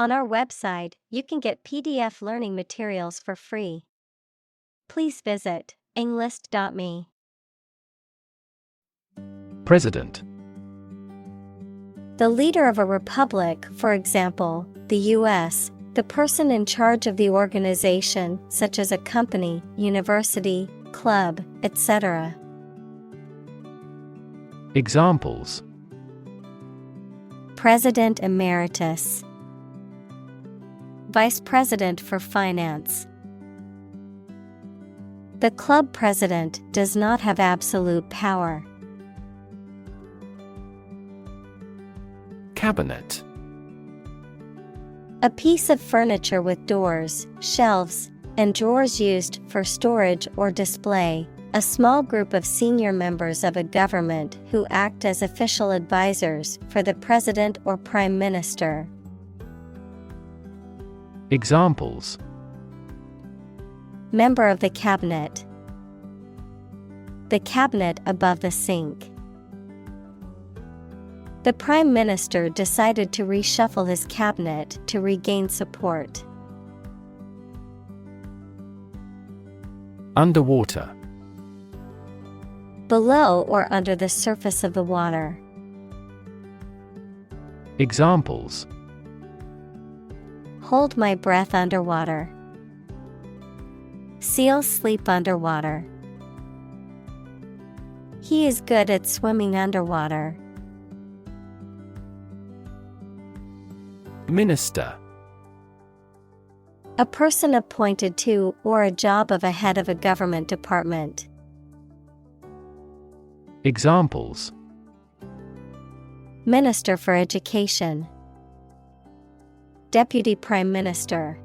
On our website, you can get PDF learning materials for free. Please visit englist.me. President. The leader of a republic, for example, the U.S., the person in charge of the organization, such as a company, university, club, etc. Examples: President Emeritus, Vice President for Finance. The club president does not have absolute power. Cabinet. A piece of furniture with doors, shelves, and drawers used for storage or display. A small group of senior members of a government who act as official advisors for the president or prime minister. Examples: Member of the cabinet, the cabinet above the sink. The prime minister decided to reshuffle his cabinet to regain support. Underwater. Below or under the surface of the water. Examples: Hold my breath underwater. Seals sleep underwater. He is good at swimming underwater. Minister. A person appointed to or a job of a head of a government department. Examples: Minister for Education, Deputy Prime Minister.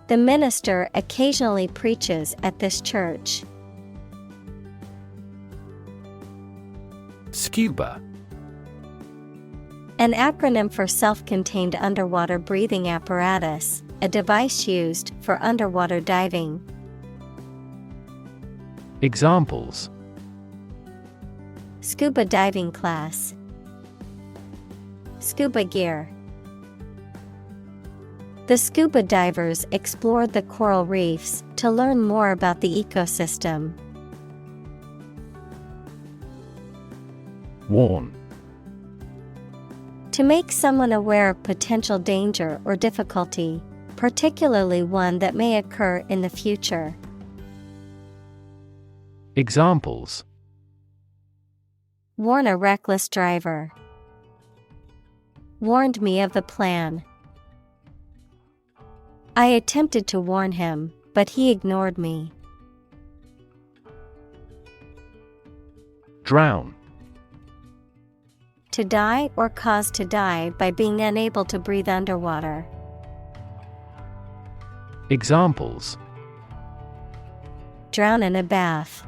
The minister occasionally preaches at this church. Scuba. An acronym for self-contained underwater breathing apparatus, a device used for underwater diving. Examples: Scuba diving class, scuba gear. The scuba divers explored the coral reefs to learn more about the ecosystem. Warn. To make someone aware of potential danger or difficulty, particularly one that may occur in the future. Examples: Warn a reckless driver. Warned me of the plan. I attempted to warn him, but he ignored me. Drown. To die or cause to die by being unable to breathe underwater. Examples: Drown in a bath.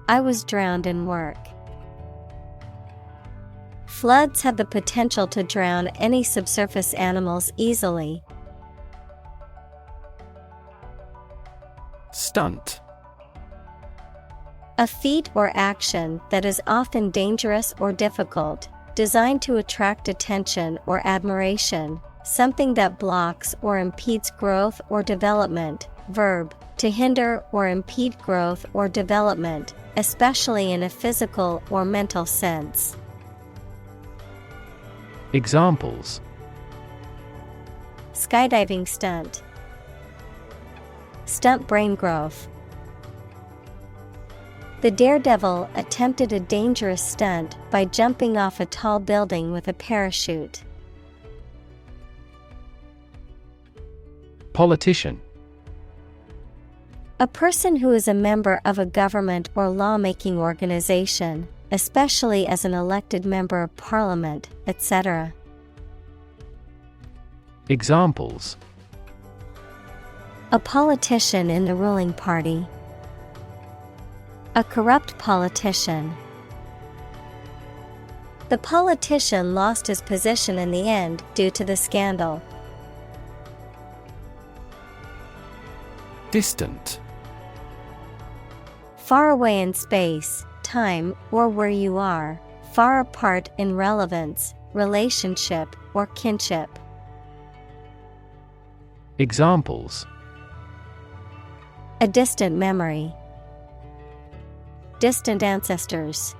I was drowned in work. Floods have the potential to drown any subsurface animals easily. Stunt. A feat or action that is often dangerous or difficult, designed to attract attention or admiration, something that blocks or impedes growth or development. Verb, to hinder or impede growth or development, especially in a physical or mental sense. Examples: Skydiving stunt. Stunt brain growth. The daredevil attempted a dangerous stunt by jumping off a tall building with a parachute. Politician. A person who is a member of a government or lawmaking organization, especially as an elected member of parliament, etc. Examples: A politician in the ruling party. A corrupt politician. The politician lost his position in the end due to the scandal. Distant. Far away in space, time, or where you are, far apart in relevance, relationship, or kinship. Examples: A distant memory. Distant ancestors.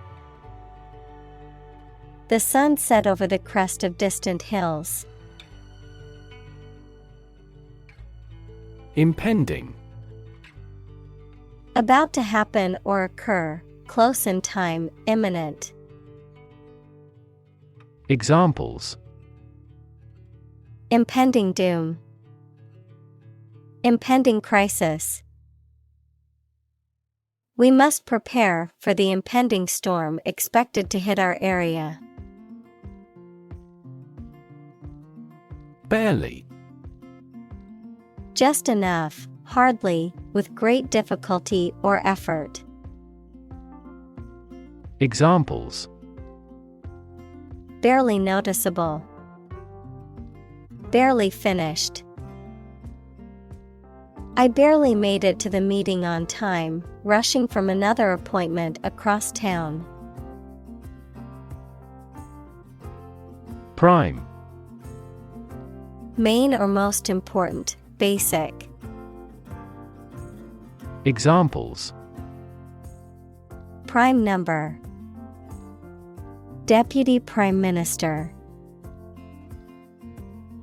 The sun set over the crest of distant hills. Impending. About to happen or occur, close in time, imminent. Examples: Impending doom. Impending crisis. We must prepare for the impending storm expected to hit our area. Barely. Just enough, hardly, with great difficulty or effort. Examples: Barely noticeable. Barely finished. I barely made it to the meeting on time, rushing from another appointment across town. Prime. Main or most important, basic. Examples: Prime number. Deputy Prime Minister.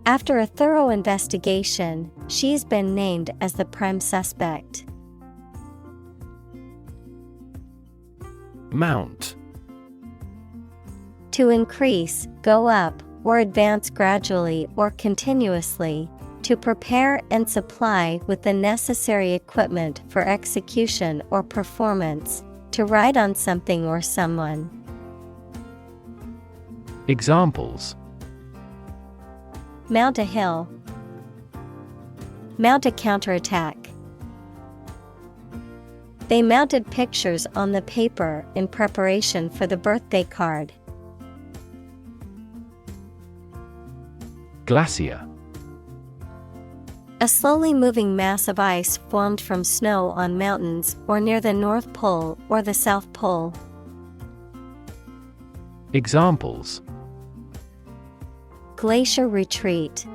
After a thorough investigation, she's been named as the prime suspect. Mount. To increase, go up, or advance gradually or continuously, to prepare and supply with the necessary equipment for execution or performance, to ride on something or someone. Examples: Mount a hill. Mount a counterattack. They mounted pictures on the paper in preparation for the birthday card. Glacier. A slowly moving mass of ice formed from snow on mountains or near the North Pole or the South Pole. Examples: Glacier retreat.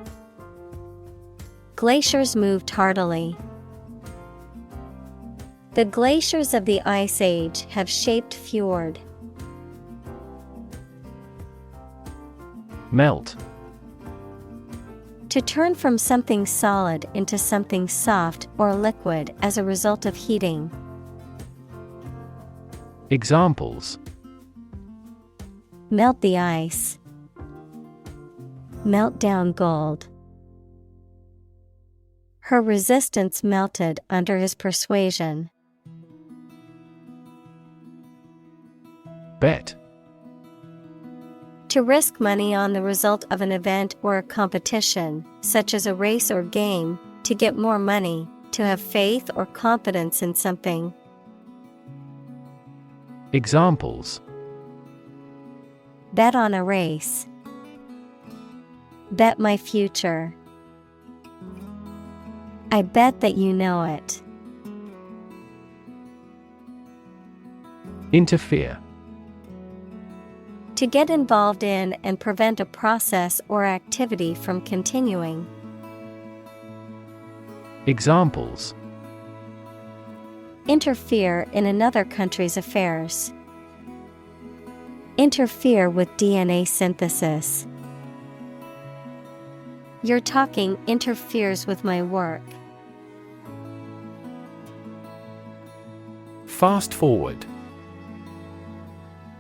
Glaciers move tardily. The glaciers of the Ice Age have shaped fjord. Melt. To turn from something solid into something soft or liquid as a result of heating. Examples: Melt the ice. Melt down gold. Her resistance melted under his persuasion. Bet. To risk money on the result of an event or a competition, such as a race or game, to get more money, to have faith or confidence in something. Examples: Bet on a race. Bet my future. I bet that you know it. Interfere. To get involved in and prevent a process or activity from continuing. Examples: Interfere in another country's affairs. Interfere with DNA synthesis. Your talking interferes with my work. Fast forward.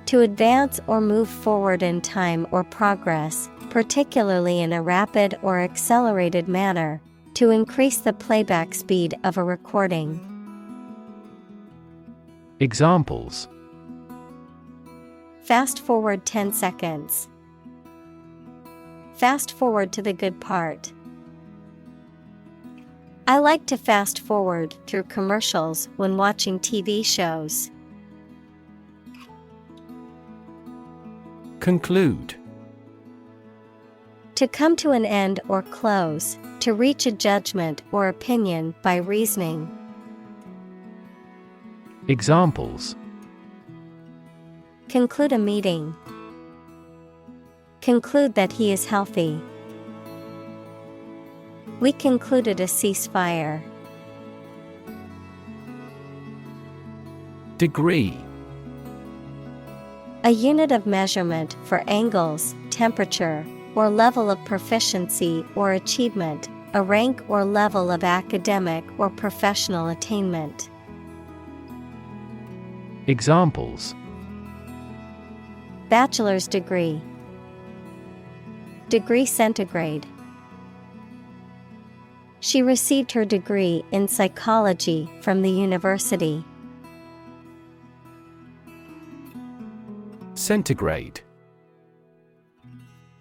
To advance or move forward in time or progress, particularly in a rapid or accelerated manner, to increase the playback speed of a recording. Examples: Fast forward 10 seconds. Fast forward to the good part. I like to fast forward through commercials when watching TV shows. Conclude. To come to an end or close, to reach a judgment or opinion by reasoning. Examples: Conclude a meeting. Conclude that he is healthy. We concluded a ceasefire. Degree. A unit of measurement for angles, temperature, or level of proficiency or achievement, a rank or level of academic or professional attainment. Examples: Bachelor's degree. Degree centigrade. She received her degree in psychology from the university. Centigrade.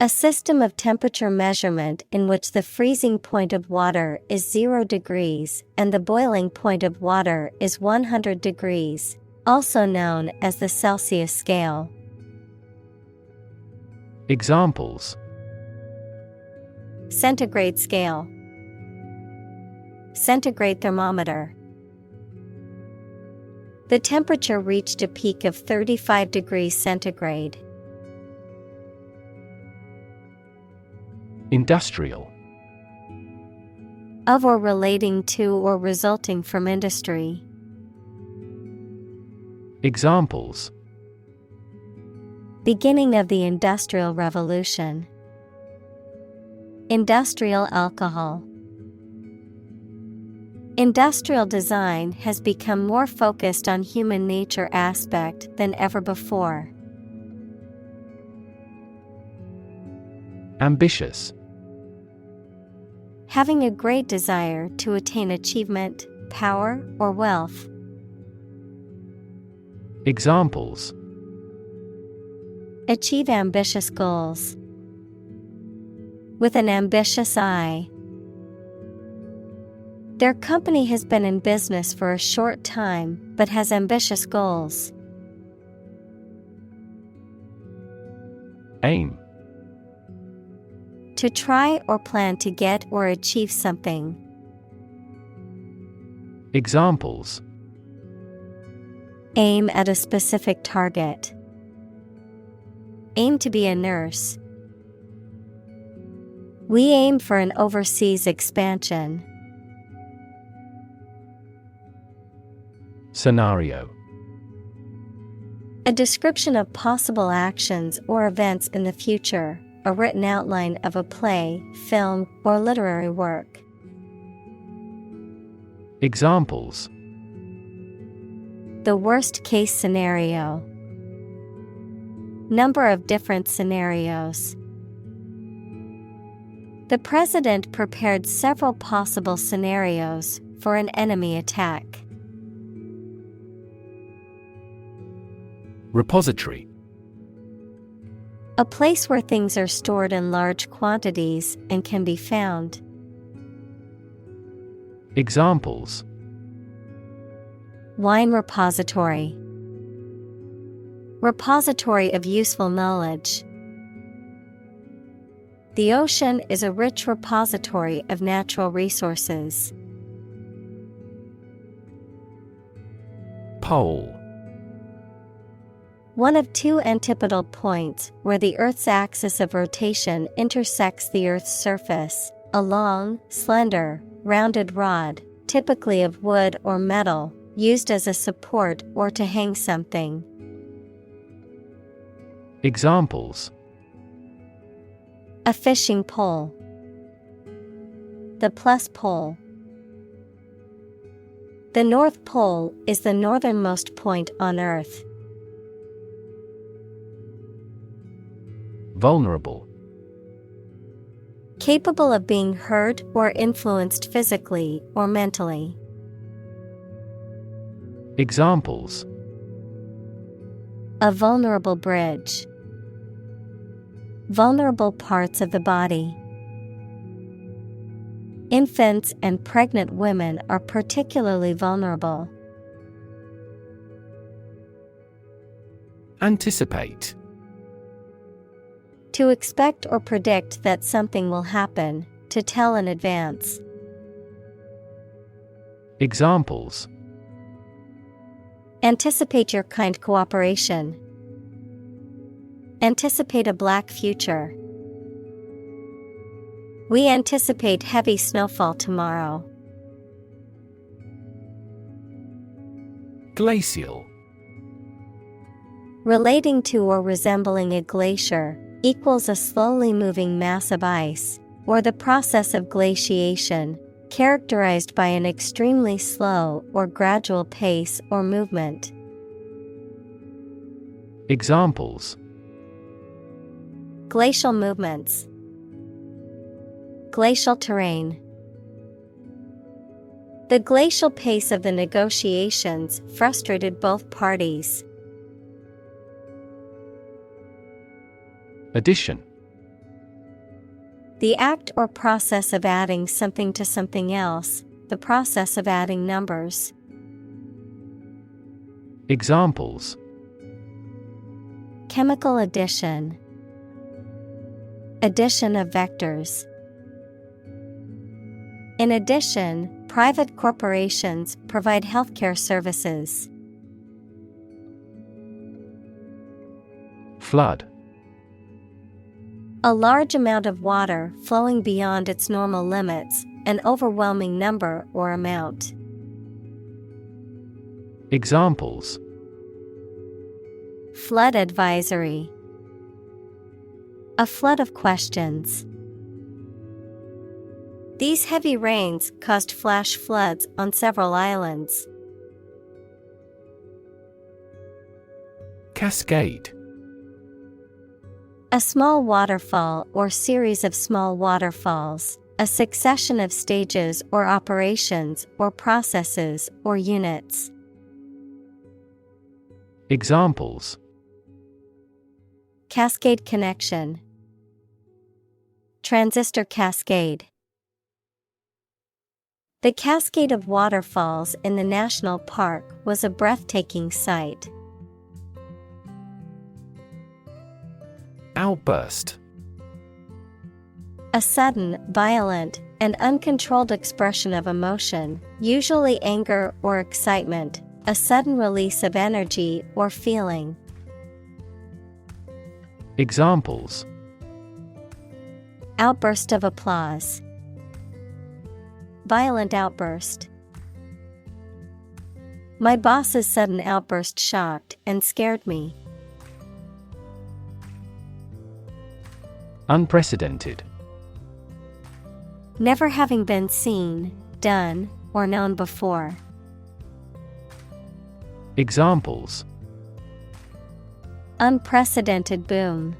A system of temperature measurement in which the freezing point of water is 0 degrees and the boiling point of water is 100 degrees, also known as the Celsius scale. Examples: Centigrade scale. Centigrade thermometer. The temperature reached a peak of 35 degrees centigrade. Industrial. Of or relating to or resulting from industry. Examples: Beginning of the Industrial Revolution. Industrial alcohol. Industrial design has become more focused on human nature aspect than ever before. Ambitious. Having a great desire to attain achievement, power, or wealth. Examples: Achieve ambitious goals. With an ambitious eye. Their company has been in business for a short time but has ambitious goals. Aim. To try or plan to get or achieve something. Examples: Aim at a specific target. Aim to be a nurse. We aim for an overseas expansion. Scenario. A description of possible actions or events in the future, a written outline of a play, film, or literary work. Examples: The worst case scenario. Number of different scenarios. The president prepared several possible scenarios for an enemy attack. Repository. A place where things are stored in large quantities and can be found. Examples: Wine repository. Repository of useful knowledge. The ocean is a rich repository of natural resources. Pole. One of two antipodal points where the Earth's axis of rotation intersects the Earth's surface, a long, slender, rounded rod, typically of wood or metal, used as a support or to hang something. Examples: A fishing pole. The plus pole. The North Pole is the northernmost point on Earth. Vulnerable. Capable of being hurt or influenced physically or mentally. Examples: A vulnerable bridge. Vulnerable parts of the body. Infants and pregnant women are particularly vulnerable. Anticipate. To expect or predict that something will happen, to tell in advance. Examples: Anticipate your kind cooperation. Anticipate a black future. We anticipate heavy snowfall tomorrow. Glacial. Relating to or resembling a glacier, equals a slowly moving mass of ice, or the process of glaciation, characterized by an extremely slow or gradual pace or movement. Examples: Glacial movements. Glacial terrain. The glacial pace of the negotiations frustrated both parties. Addition. The act or process of adding something to something else, the process of adding numbers. Examples: Chemical addition. Addition of vectors. In addition, private corporations provide healthcare services. Flood. A large amount of water flowing beyond its normal limits, an overwhelming number or amount. Examples: Flood advisory. A flood of questions. These heavy rains caused flash floods on several islands. Cascade. A small waterfall or series of small waterfalls, a succession of stages or operations or processes or units. Examples: Cascade connection. Transistor cascade. The cascade of waterfalls in the national park was a breathtaking sight. Outburst. A sudden, violent, and uncontrolled expression of emotion, usually anger or excitement, a sudden release of energy or feeling. Examples: Outburst of applause. Violent outburst. My boss's sudden outburst shocked and scared me. Unprecedented. Never having been seen, done, or known before. Examples: Unprecedented boom.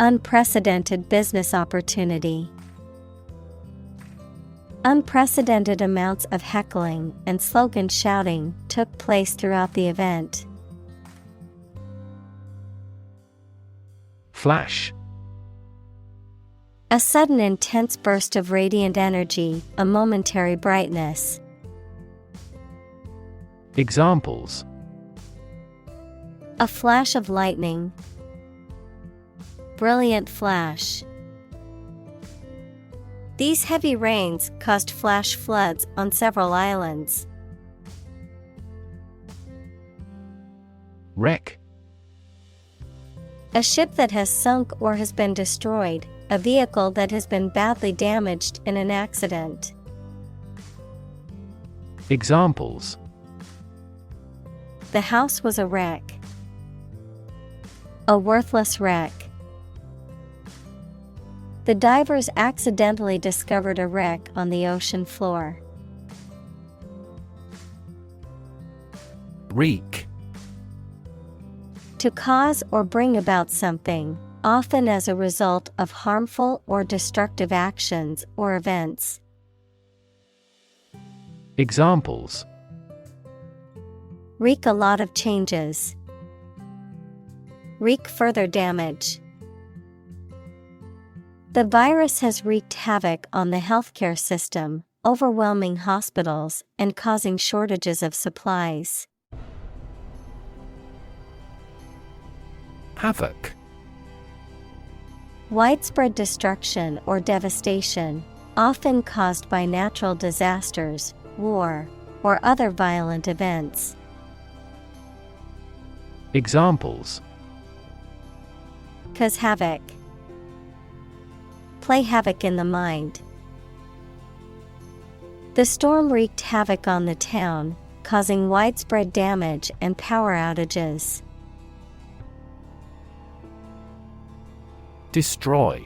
Unprecedented business opportunity. Unprecedented amounts of heckling and slogan shouting took place throughout the event. Flash. A sudden intense burst of radiant energy, a momentary brightness. Examples: A flash of lightning. Brilliant flash. These heavy rains caused flash floods on several islands. Wreck. A ship that has sunk or has been destroyed, a vehicle that has been badly damaged in an accident. Examples: The house was a wreck. A worthless wreck. The divers accidentally discovered a wreck on the ocean floor. Wreak. To cause or bring about something, often as a result of harmful or destructive actions or events. Examples: Wreak a lot of changes. Wreak further damage. The virus has wreaked havoc on the healthcare system, overwhelming hospitals and causing shortages of supplies. Havoc. Widespread destruction or devastation, often caused by natural disasters, war, or other violent events. Examples: Cause havoc. Play havoc in the mind. The storm wreaked havoc on the town, causing widespread damage and power outages. Destroy.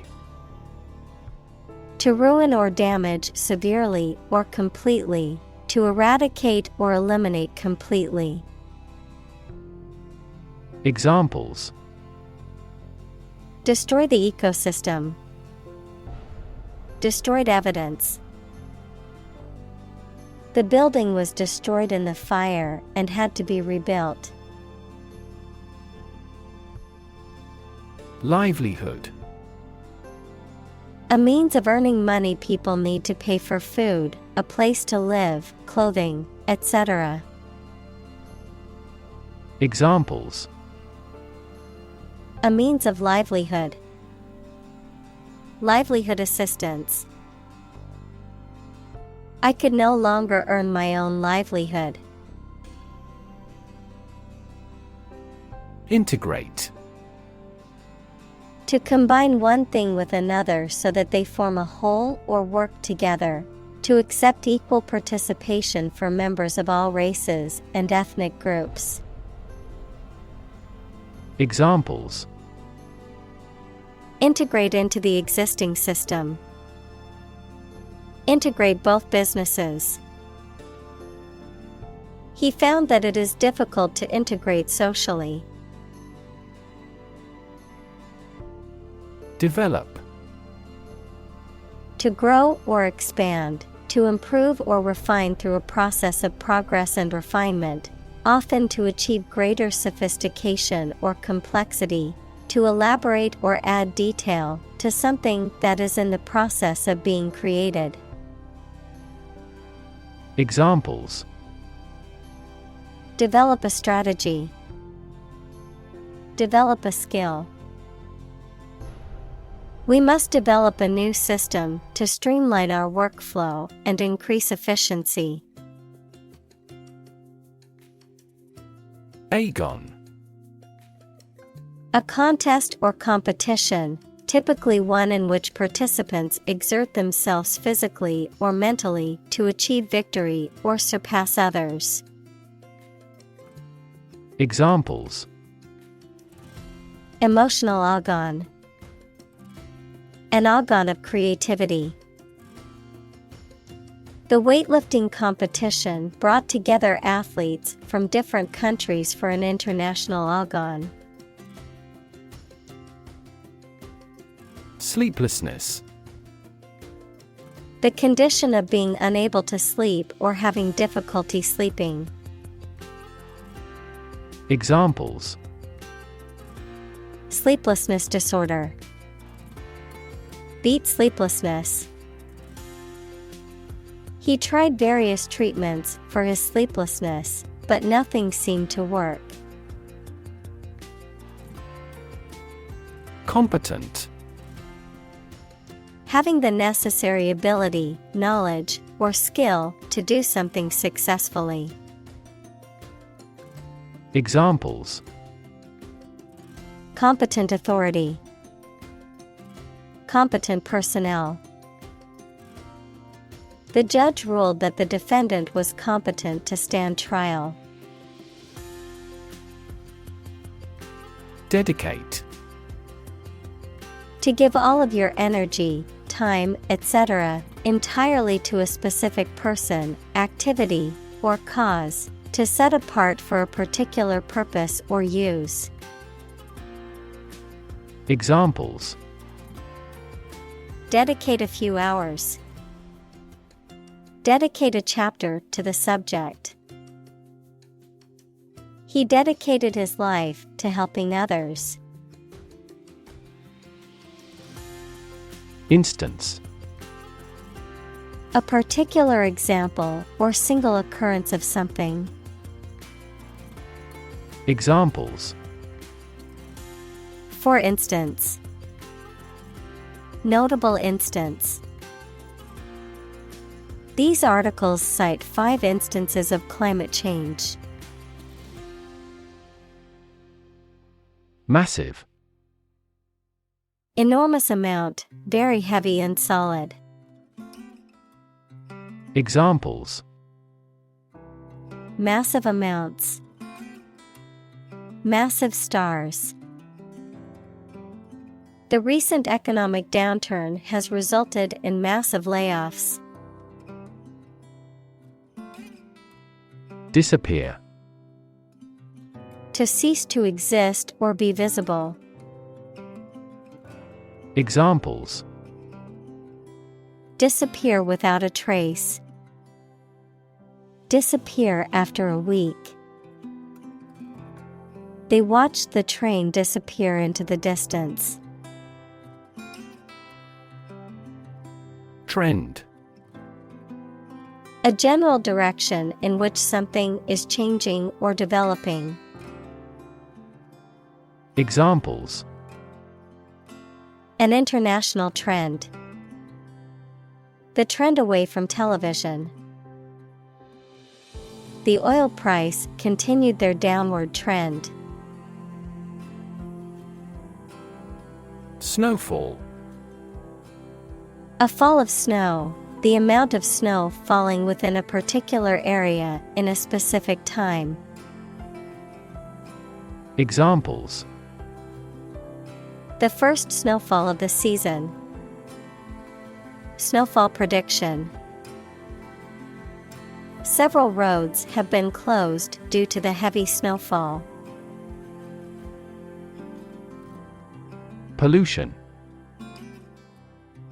To ruin or damage severely or completely, to eradicate or eliminate completely. Examples: destroy the ecosystem. Destroyed evidence. The building was destroyed in the fire and had to be rebuilt. Livelihood. A means of earning money people need to pay for food, a place to live, clothing, etc. Examples: a means of livelihood. Livelihood assistance. I could no longer earn my own livelihood. Integrate. To combine one thing with another so that they form a whole or work together. To accept equal participation for members of all races and ethnic groups. Examples: integrate into the existing system. Integrate both businesses. He found that it is difficult to integrate socially. Develop. To grow or expand, to improve or refine through a process of progress and refinement, often to achieve greater sophistication or complexity, to elaborate or add detail to something that is in the process of being created. Examples: develop a strategy. Develop a skill. We must develop a new system to streamline our workflow and increase efficiency. Agon. A contest or competition, typically one in which participants exert themselves physically or mentally to achieve victory or surpass others. Examples: emotional agon. An agon of creativity. The weightlifting competition brought together athletes from different countries for an international agon. Sleeplessness. The condition of being unable to sleep or having difficulty sleeping. Examples: sleeplessness disorder. Beat sleeplessness. He tried various treatments for his sleeplessness, but nothing seemed to work. Competent. Having the necessary ability, knowledge, or skill to do something successfully. Examples: competent authority. Competent personnel. The judge ruled that the defendant was competent to stand trial. Dedicate. To give all of your energy, time, etc., entirely to a specific person, activity, or cause, to set apart for a particular purpose or use. Examples: dedicate a few hours. Dedicate a chapter to the subject. He dedicated his life to helping others. Instance. A particular example or single occurrence of something. Examples: for instance. Notable instance. These articles cite 5 instances of climate change. Massive. Enormous amount, very heavy and solid. Examples: Massive amounts. Massive stars. The recent economic downturn has resulted in massive layoffs. Disappear. To cease to exist or be visible. Examples: Disappear without a trace. Disappear after a week. They watched the train disappear into the distance. Trend. A general direction in which something is changing or developing. Examples: An international trend. The trend away from television. The oil price continued their downward trend. Snowfall. A fall of snow, the amount of snow falling within a particular area in a specific time. Examples: The first snowfall of the season. Snowfall prediction. Several roads have been closed due to the heavy snowfall. Pollution.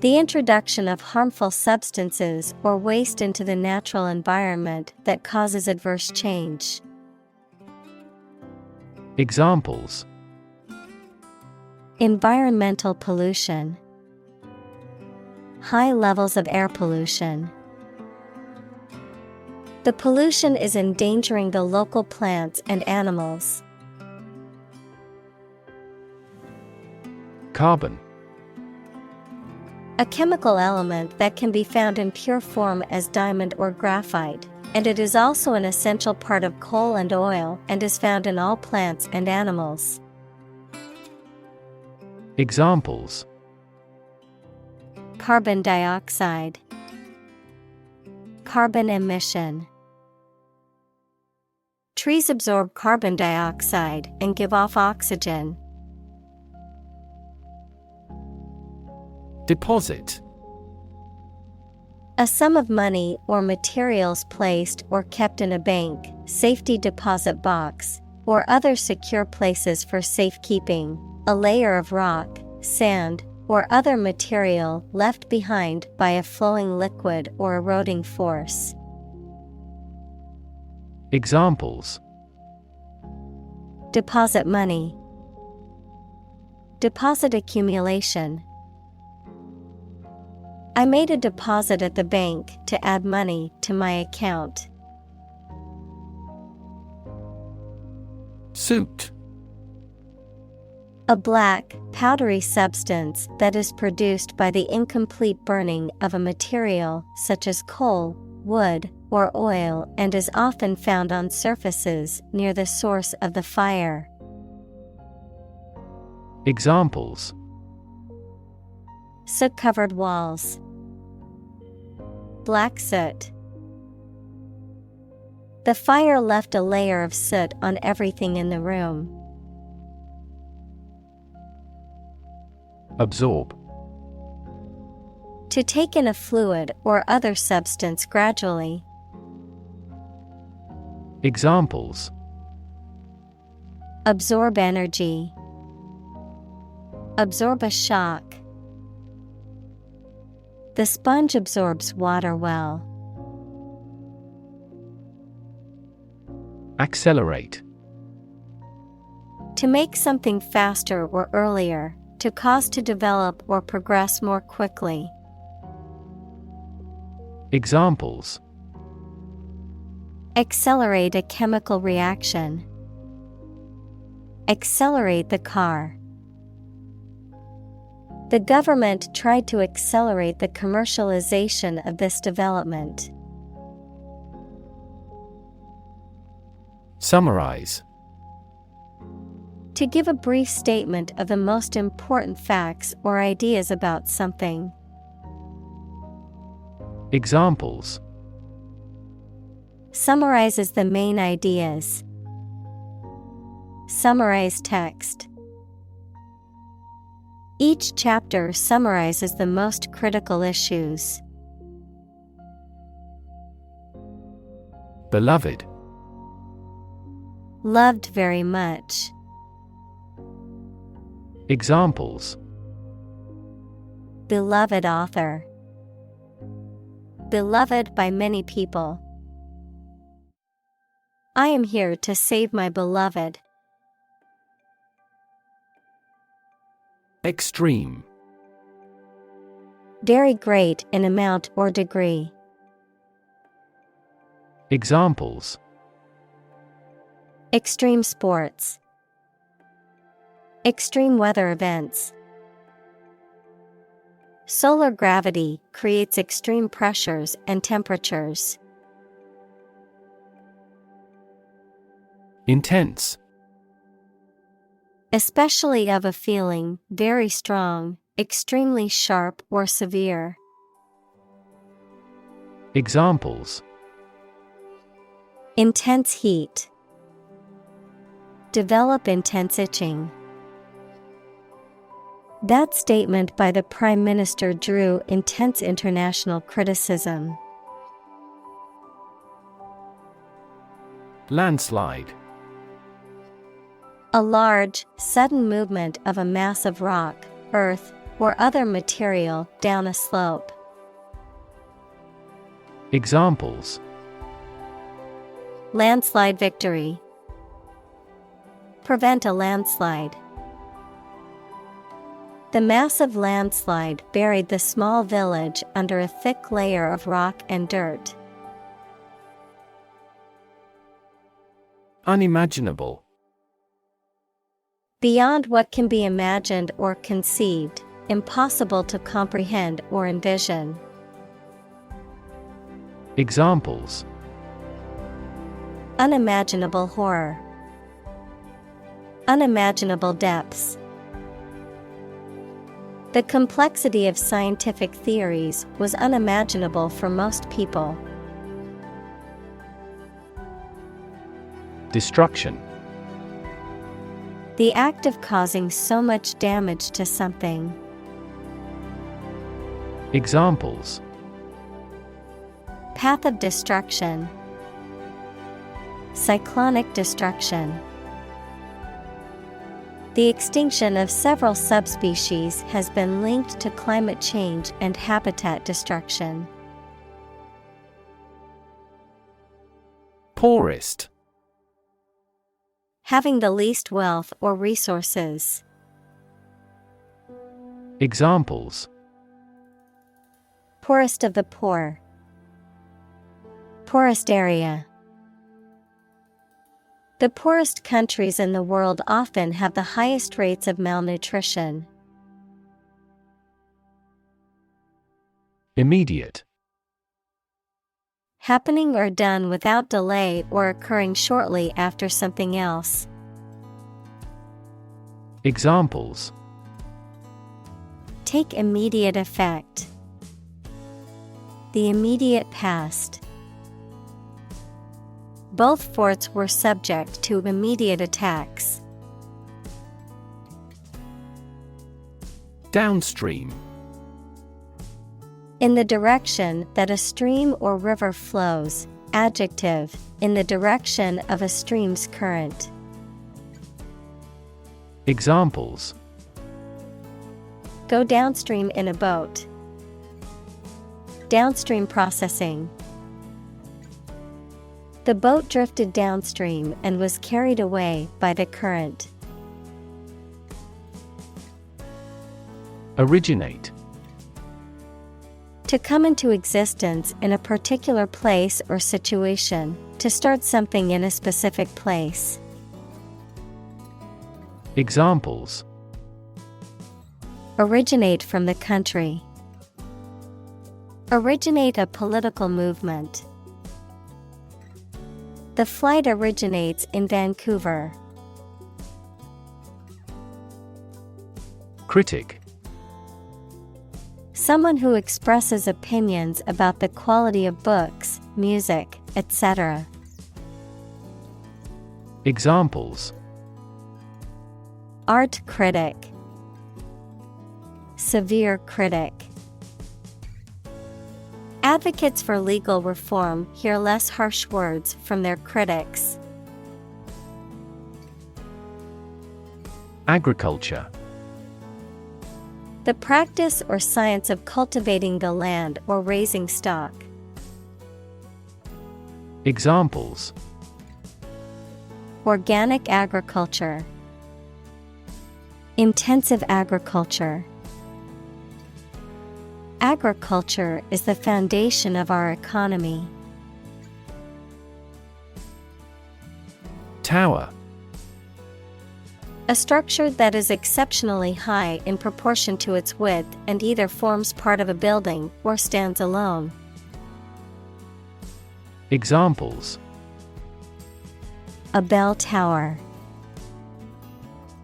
The introduction of harmful substances or waste into the natural environment that causes adverse change. Examples: Environmental pollution. High levels of air pollution. The pollution is endangering the local plants and animals. Carbon. A chemical element that can be found in pure form as diamond or graphite, and it is also an essential part of coal and oil and is found in all plants and animals. Examples: Carbon dioxide. Carbon emission. Trees absorb carbon dioxide and give off oxygen. Deposit. A sum of money or materials placed or kept in a bank, safety deposit box, or other secure places for safekeeping. A layer of rock, sand, or other material left behind by a flowing liquid or eroding force. Examples: Deposit money. Deposit accumulation. I made a deposit at the bank to add money to my account. Soot. A black, powdery substance that is produced by the incomplete burning of a material such as coal, wood, or oil and is often found on surfaces near the source of the fire. Examples: Soot-covered walls. Black soot. The fire left a layer of soot on everything in the room. Absorb. To take in a fluid or other substance gradually. Examples: Absorb energy. Absorb a shock. The sponge absorbs water well. Accelerate. To make something faster or earlier, to cause to develop or progress more quickly. Examples: Accelerate a chemical reaction. Accelerate the car. The government tried to accelerate the commercialization of this development. Summarize. To give a brief statement of the most important facts or ideas about something. Examples: Summarizes the main ideas. Summarize text. Each chapter summarizes the most critical issues. Beloved. Loved very much. Examples: Beloved author. Beloved by many people. I am here to save my beloved. Extreme. Very great in amount or degree. Examples: Extreme sports. Extreme weather events. Solar gravity creates extreme pressures and temperatures. Intense. Especially of a feeling, very strong, extremely sharp or severe. Examples: Intense heat. Develop intense itching. That statement by the Prime Minister drew intense international criticism. Landslide. A large, sudden movement of a mass of rock, earth, or other material down a slope. Examples: Landslide victory. Prevent a landslide. The massive landslide buried the small village under a thick layer of rock and dirt. Unimaginable. Beyond what can be imagined or conceived, impossible to comprehend or envision. Examples: Unimaginable horror. Unimaginable depths. The complexity of scientific theories was unimaginable for most people. Destruction. The act of causing so much damage to something. Examples: Path of destruction. Cyclonic destruction. The extinction of several subspecies has been linked to climate change and habitat destruction. Poorest. Having the least wealth or resources. Examples: Poorest of the poor. Poorest area. The poorest countries in the world often have the highest rates of malnutrition. Immediate. Happening or done without delay or occurring shortly after something else. Examples: Take immediate effect. The immediate past. Both forts were subject to immediate attacks. Downstream. In the direction that a stream or river flows. Adjective, in the direction of a stream's current. Examples: Go downstream in a boat. Downstream processing. The boat drifted downstream and was carried away by the current. Originate. To come into existence in a particular place or situation, to start something in a specific place. Examples: Originate from the country. Originate a political movement. The flight originates in Vancouver. Critic. Someone who expresses opinions about the quality of books, music, etc. Examples: Art critic, severe critic. Advocates for legal reform hear less harsh words from their critics. Agriculture. The practice or science of cultivating the land or raising stock. Examples: Organic agriculture, intensive agriculture. Agriculture is the foundation of our economy. Tower. A structure that is exceptionally high in proportion to its width and either forms part of a building or stands alone. Examples: A bell tower,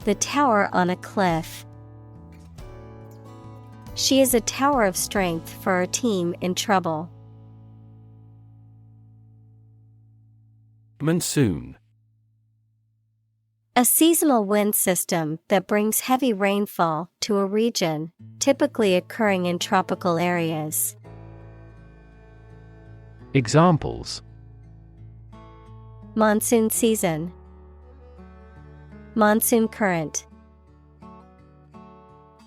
the tower on a cliff. She is a tower of strength for our team in trouble. Monsoon. A seasonal wind system that brings heavy rainfall to a region, typically occurring in tropical areas. Examples: Monsoon season, monsoon current.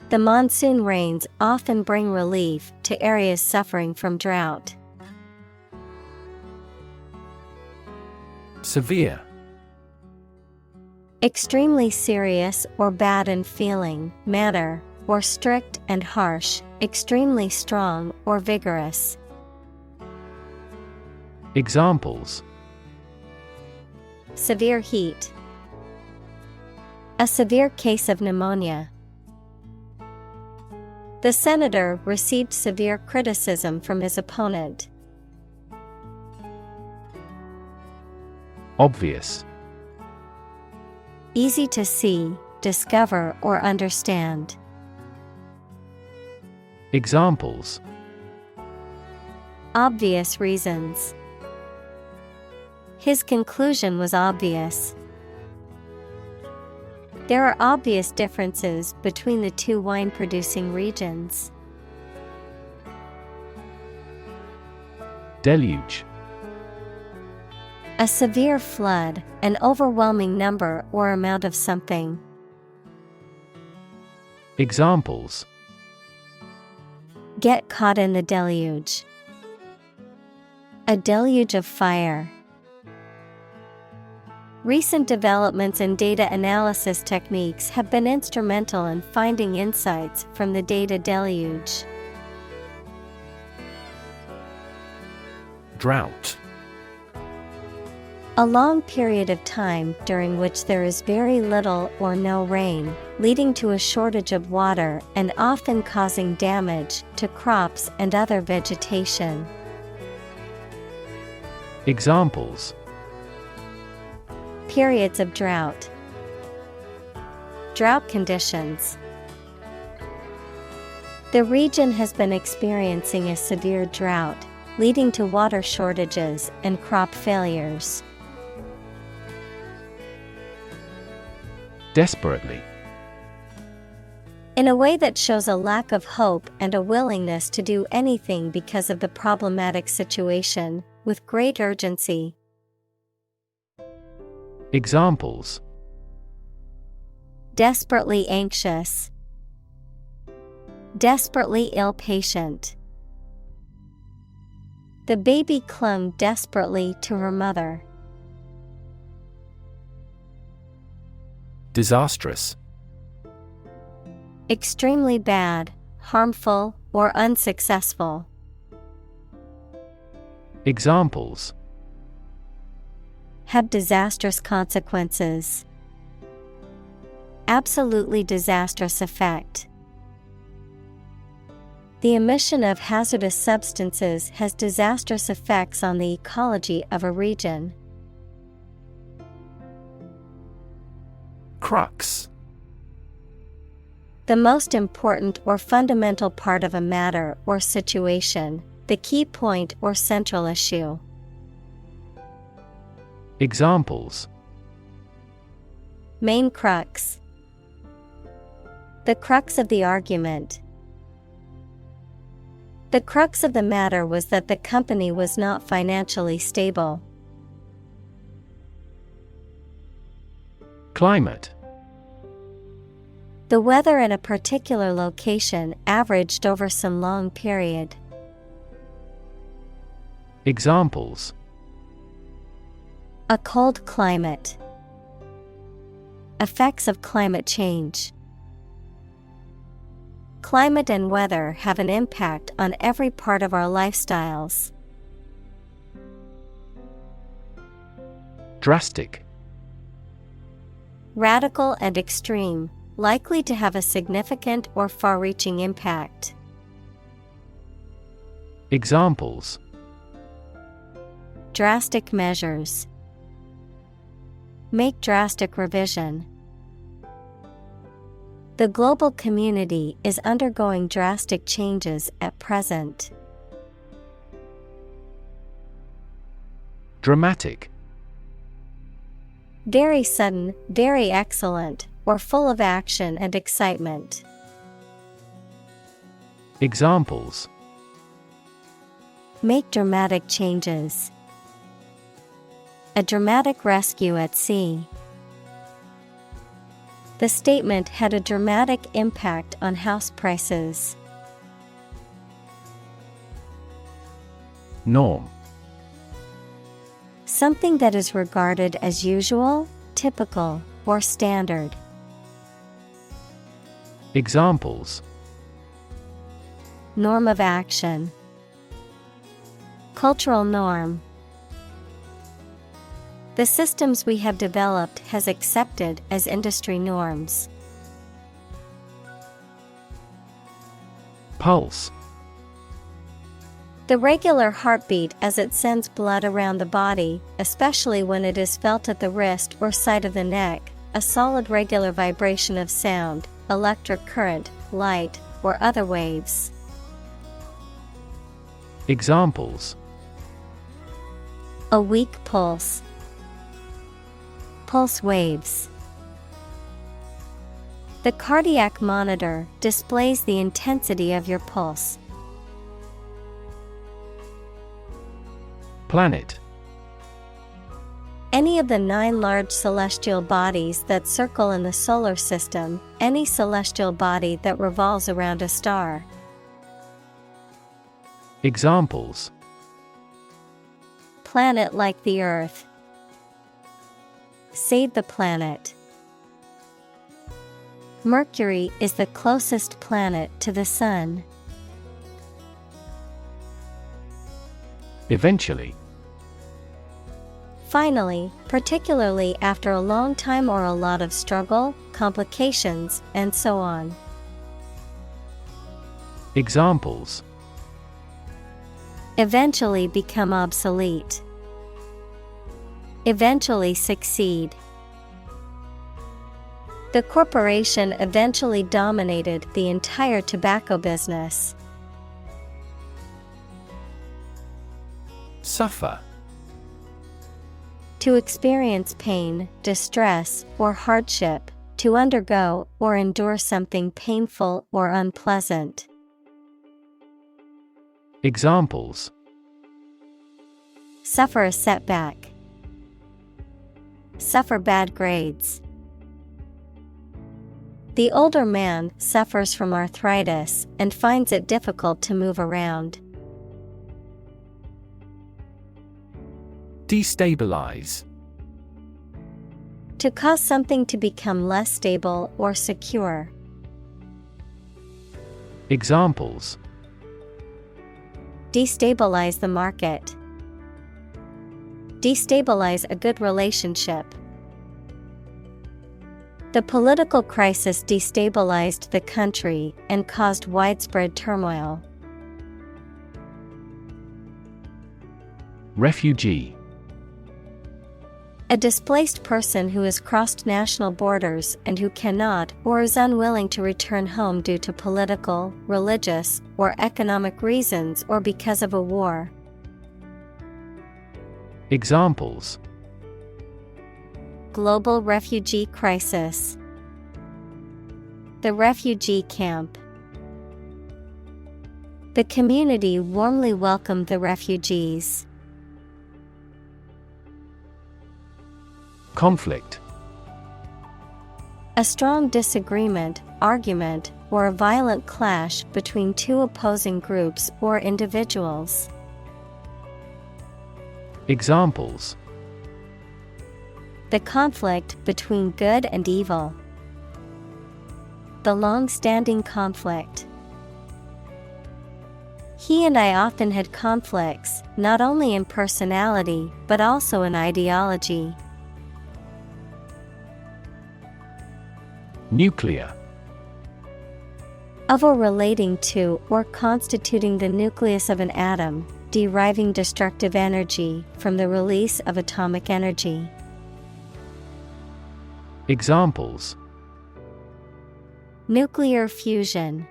The monsoon rains often bring relief to areas suffering from drought. Severe. Extremely serious or bad in feeling, manner, or strict and harsh, extremely strong or vigorous. Examples: Severe heat, a severe case of pneumonia. The senator received severe criticism from his opponent. Obvious. Easy to see, discover, or understand. Examples: Obvious reasons. His conclusion was obvious. There are obvious differences between the two wine-producing regions. Deluge. A severe flood, an overwhelming number or amount of something. Examples: Get caught in the deluge. A deluge of fire. Recent developments in data analysis techniques have been instrumental in finding insights from the data deluge. Drought. A long period of time during which there is very little or no rain, leading to a shortage of water and often causing damage to crops and other vegetation. Examples: Periods of drought. Drought conditions. The region has been experiencing a severe drought, leading to water shortages and crop failures. Desperately. In a way that shows a lack of hope and a willingness to do anything because of the problematic situation, with great urgency. Examples: Desperately anxious. Desperately ill patient. The baby clung desperately to her mother. Disastrous. Extremely bad, harmful, or unsuccessful. Examples: Have disastrous consequences. Absolutely disastrous effect. The emission of hazardous substances has disastrous effects on the ecology of a region. Crux. The most important or fundamental part of a matter or situation, the key point or central issue. Examples: Main crux. The crux of the argument. The crux of the matter was that the company was not financially stable. Climate. The weather in a particular location averaged over some long period. Examples: A cold climate. Effects of climate change. Climate and weather have an impact on every part of our lifestyles. Drastic. Radical and extreme, likely to have a significant or far-reaching impact. Examples: Drastic measures. Make drastic revision. The global community is undergoing drastic changes at present. Dramatic. Very sudden, very excellent, or full of action and excitement. Examples: Make dramatic changes. A dramatic rescue at sea. The statement had a dramatic impact on house prices. Norm. Something that is regarded as usual, typical, or standard. Examples: Norm of action. Cultural norm. The systems we have developed has accepted as industry norms. Pulse. The regular heartbeat as it sends blood around the body, especially when it is felt at the wrist or side of the neck, a solid regular vibration of sound, electric current, light, or other waves. Examples: A weak pulse. Pulse waves. The cardiac monitor displays the intensity of your pulse. Planet. Any of the 9 large celestial bodies that circle in the solar system, any celestial body that revolves around a star. Examples: Planet like the Earth. Save the planet. Mercury is the closest planet to the Sun. Eventually. Finally, particularly after a long time or a lot of struggle, complications, and so on. Examples: Eventually become obsolete. Eventually succeed. The corporation eventually dominated the entire tobacco business. Suffer. To experience pain, distress, or hardship, to undergo or endure something painful or unpleasant. Examples: Suffer a setback. Suffer bad grades. The older man suffers from arthritis and finds it difficult to move around. Destabilize. To cause something to become less stable or secure. Examples: Destabilize the market. Destabilize a good relationship. The political crisis destabilized the country and caused widespread turmoil. Refugee. A displaced person who has crossed national borders and who cannot or is unwilling to return home due to political, religious, or economic reasons or because of a war. Examples: Global refugee crisis. The refugee camp. The community warmly welcomed the refugees. Conflict. A strong disagreement, argument, or a violent clash between two opposing groups or individuals. Examples: The conflict between good and evil. The long-standing conflict. He and I often had conflicts, not only in personality, but also in ideology. Nuclear. Of or relating to or constituting the nucleus of an atom, deriving destructive energy from the release of atomic energy. Examples: Nuclear fusion.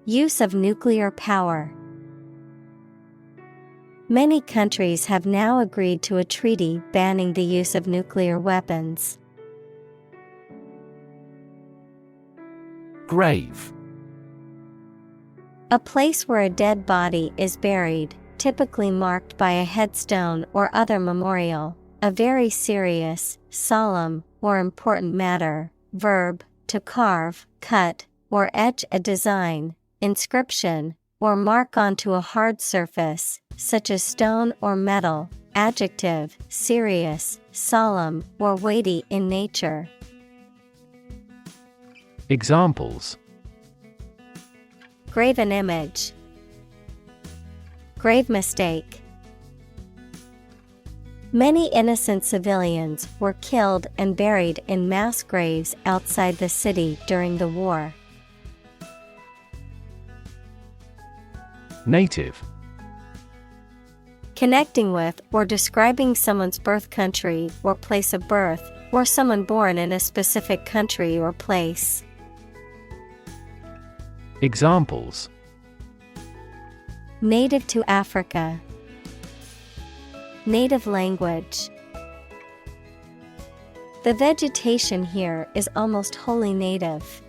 Use of nuclear power. Many countries have now agreed to a treaty banning the use of nuclear weapons. Grave. A place where a dead body is buried, typically marked by a headstone or other memorial. A very serious, solemn, or important matter. Verb, to carve, cut, or etch a design, inscription, or mark onto a hard surface, such as stone or metal. Adjective, serious, solemn, or weighty in nature. Examples: Graven image. Grave mistake. Many innocent civilians were killed and buried in mass graves outside the city during the war. Native. Connecting with or describing someone's birth country or place of birth, or someone born in a specific country or place. Examples: Native to Africa. Native language. The vegetation here is almost wholly native.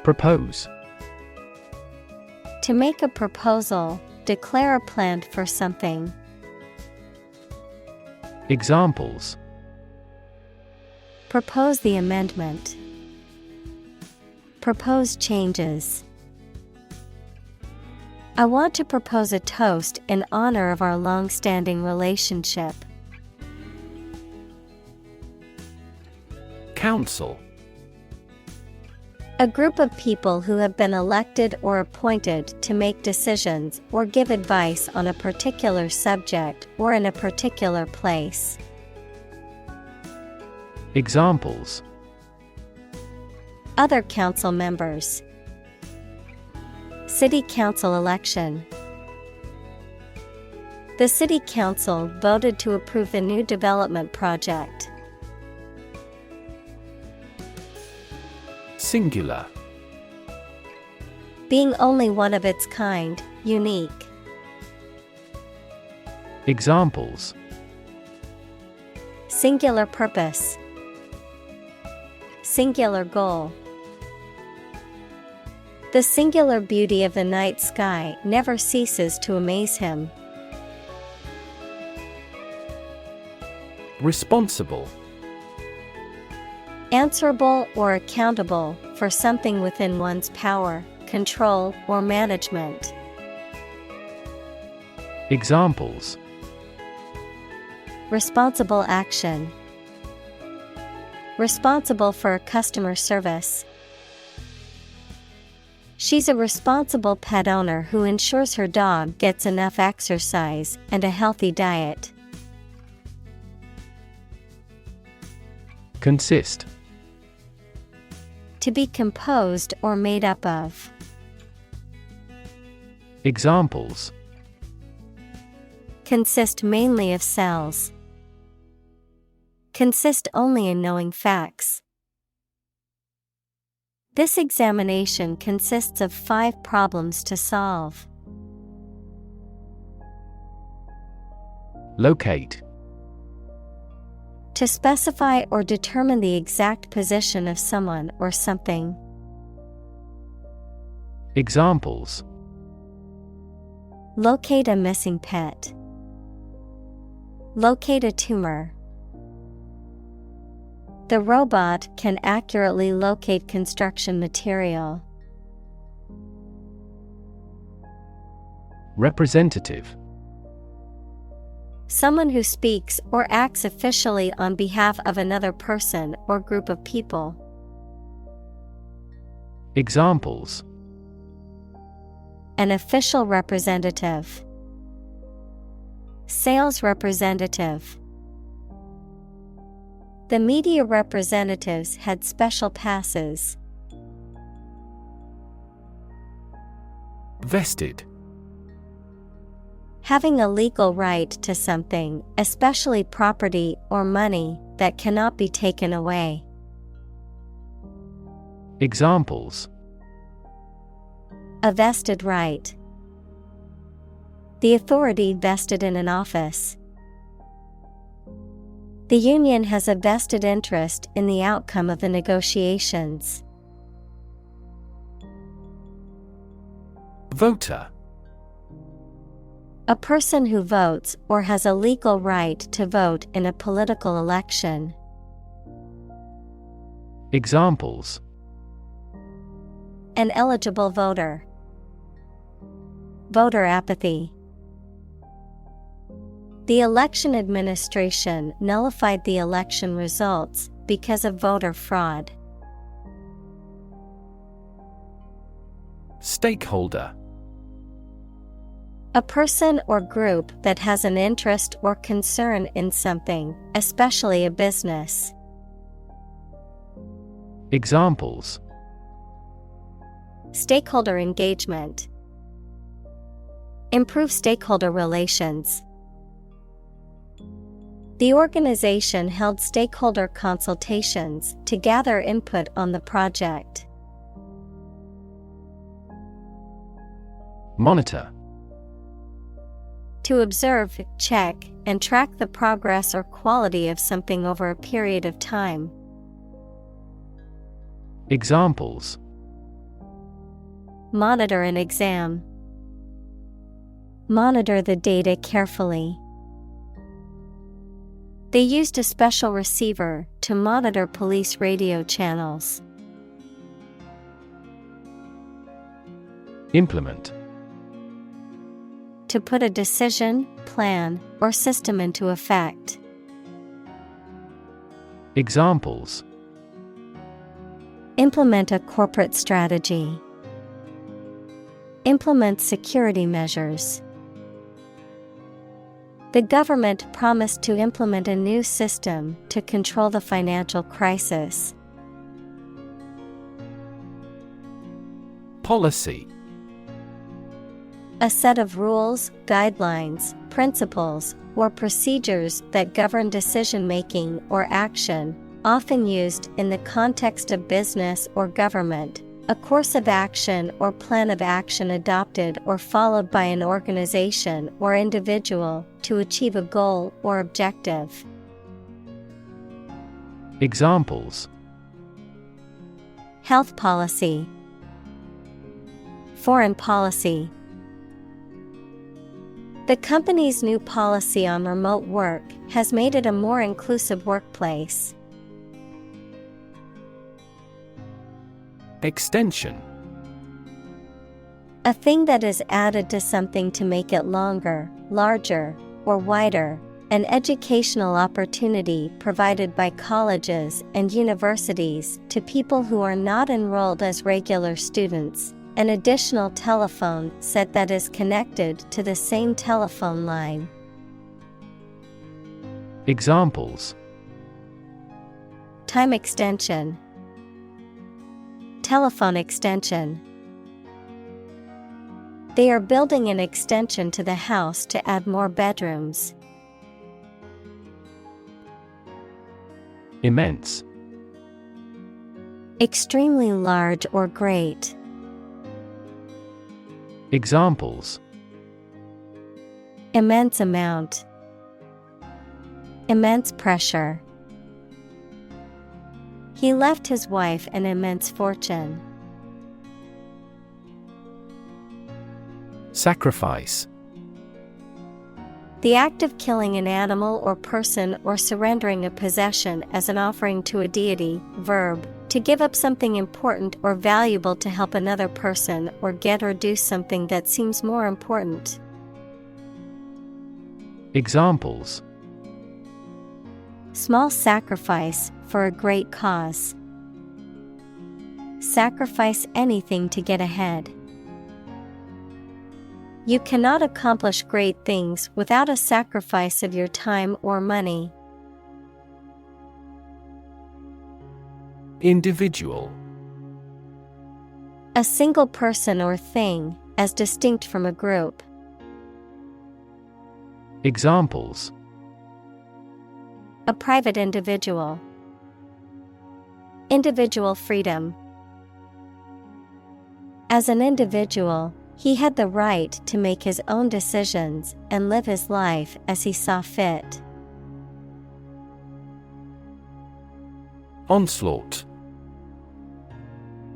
Propose. To make a proposal, declare a plan for something. Examples: Propose the amendment. Propose changes. I want to propose a toast in honor of our long-standing relationship. Council. A group of people who have been elected or appointed to make decisions or give advice on a particular subject or in a particular place. Examples: Other council members. City council election. The city council voted to approve the new development project. Singular. Being only one of its kind, unique. Examples: Singular purpose. Singular goal. The singular beauty of the night sky never ceases to amaze him. Responsible. Answerable or accountable for something within one's power, control, or management. Examples: Responsible action. Responsible for customer service. She's a responsible pet owner who ensures her dog gets enough exercise and a healthy diet. Consist. To be composed or made up of. Examples: Consist mainly of cells. Consist only in knowing facts. This examination consists of 5 problems to solve. Locate. To specify or determine the exact position of someone or something. Examples: Locate a missing pet. Locate a tumor. The robot can accurately locate construction material. Representative. Someone who speaks or acts officially on behalf of another person or group of people. Examples: An official representative. Sales representative. The media representatives had special passes. Vested. Having a legal right to something, especially property or money, that cannot be taken away. Examples: A vested right. The authority vested in an office. The union has a vested interest in the outcome of the negotiations. Voter. A person who votes or has a legal right to vote in a political election. Examples: An eligible voter. Voter apathy. The election administration nullified the election results because of voter fraud. Stakeholder. A person or group that has an interest or concern in something, especially a business. Examples: Stakeholder engagement. Improve stakeholder relations. The organization held stakeholder consultations to gather input on the project. Monitor. To observe, check, and track the progress or quality of something over a period of time. Examples: Monitor an exam. Monitor the data carefully. They used a special receiver to monitor police radio channels. Implement. To put a decision, plan, or system into effect. Examples: Implement a corporate strategy. Implement security measures. The government promised to implement a new system to control the financial crisis. Policy. A set of rules, guidelines, principles, or procedures that govern decision-making or action, often used in the context of business or government. A course of action or plan of action adopted or followed by an organization or individual to achieve a goal or objective. Examples: Health policy. Foreign policy. The company's new policy on remote work has made it a more inclusive workplace. Extension. A thing that is added to something to make it longer, larger, or wider. An educational opportunity provided by colleges and universities to people who are not enrolled as regular students. An additional telephone set that is connected to the same telephone line. Examples: Time extension. Telephone extension. They are building an extension to the house to add more bedrooms. Immense. Extremely large or great. Examples: Immense amount. Immense pressure. He left his wife an immense fortune. Sacrifice. The act of killing an animal or person or surrendering a possession as an offering to a deity. Verb: to give up something important or valuable to help another person or get or do something that seems more important. Examples: Small sacrifice for a great cause. Sacrifice anything to get ahead. You cannot accomplish great things without a sacrifice of your time or money. Individual. A single person or thing, as distinct from a group. Examples: A private individual. Individual freedom. As an individual, he had the right to make his own decisions and live his life as he saw fit. Onslaught.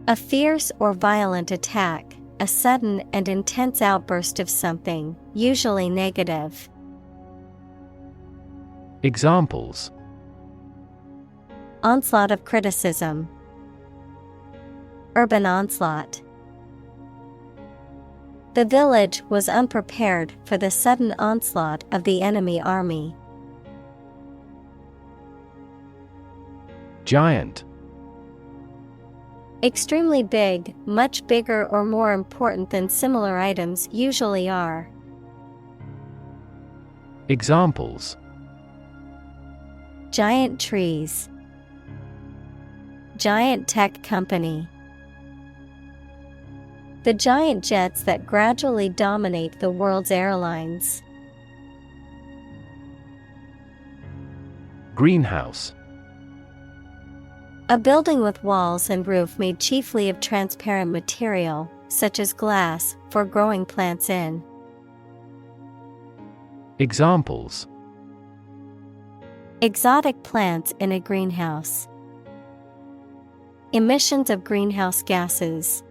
A fierce or violent attack, a sudden and intense outburst of something, usually negative. Examples: Onslaught of criticism. Urban onslaught. The village was unprepared for the sudden onslaught of the enemy army. Giant. Extremely big, much bigger or more important than similar items usually are. Examples: Giant trees. Giant tech company. The giant jets that gradually dominate the world's airlines. Greenhouse. A building with walls and roof made chiefly of transparent material, such as glass, for growing plants in. Examples: Exotic plants in a greenhouse. Emissions of greenhouse gases.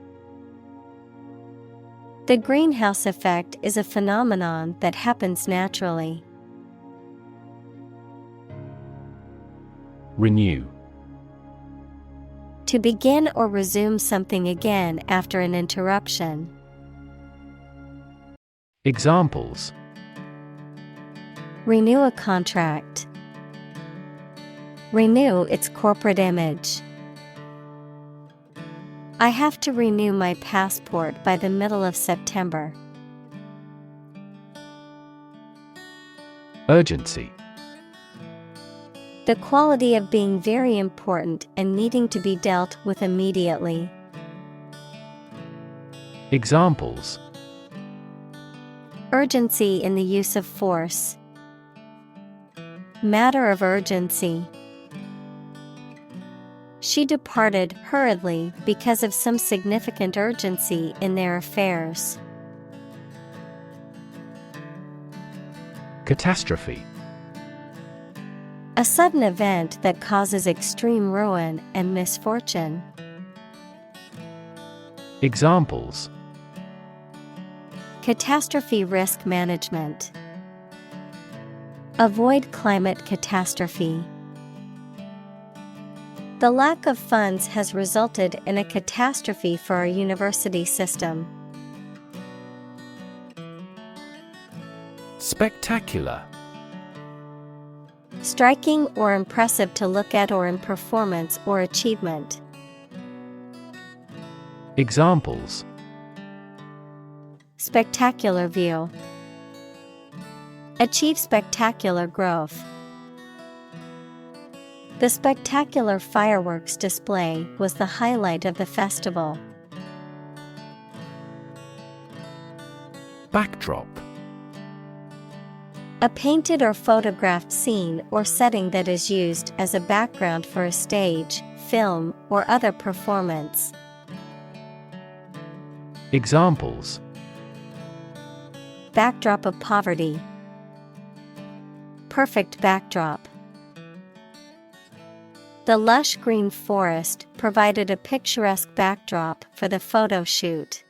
The greenhouse effect is a phenomenon that happens naturally. Renew. To begin or resume something again after an interruption. Examples: Renew a contract. Renew its corporate image. I have to renew my passport by the middle of September. Urgency. The quality of being very important and needing to be dealt with immediately. Examples: Urgency in the use of force. Matter of urgency. She departed hurriedly because of some significant urgency in their affairs. Catastrophe. A sudden event that causes extreme ruin and misfortune. Examples: Catastrophe risk management. Avoid climate catastrophe. The lack of funds has resulted in a catastrophe for our university system. Spectacular. Striking or impressive to look at or in performance or achievement. Examples: Spectacular view. Achieve spectacular growth. The spectacular fireworks display was the highlight of the festival. Backdrop. A painted or photographed scene or setting that is used as a background for a stage, film, or other performance. Examples: Backdrop of poverty. Perfect backdrop. The lush green forest provided a picturesque backdrop for the photo shoot.